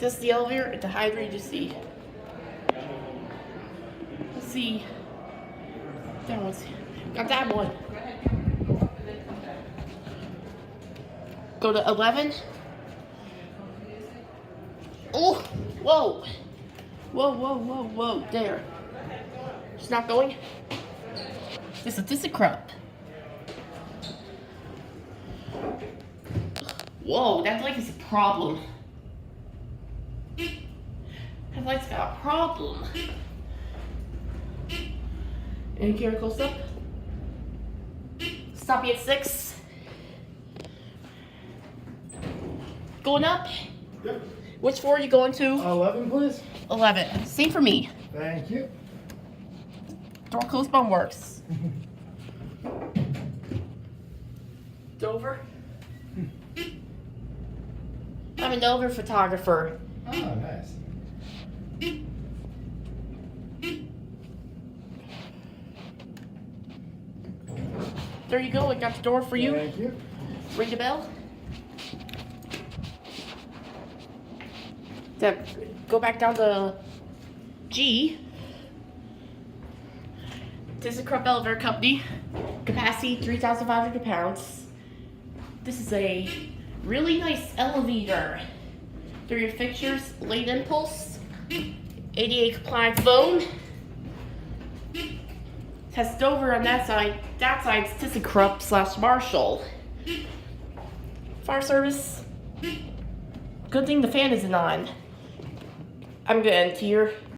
This is the elevator at the Hyatt Regency. Let's see. That one's got that one. Go to 11. Oh, whoa. Whoa. There. It's not going. This is ThyssenKrupp. Whoa, that light is a problem. That light's got a problem. Any camera close up? Stop me at 6. Going up? Yep. Which floor are you going to? 11, please. 11. Same for me. Thank you. Door closed button works. Dover? I'm a Dover photographer. Oh, nice. There you go. I got the door for you. Thank you. Ring the bell. Then go back down to G. ThyssenKrupp Elevator Company. Capacity 3,500 pounds. This is a really nice elevator. There are your fixtures, late impulse, ADA compliant phone. Has Dover on that side. That side's ThyssenKrupp / Marshall. Fire service. Good thing the fan isn't on. I'm gonna end here.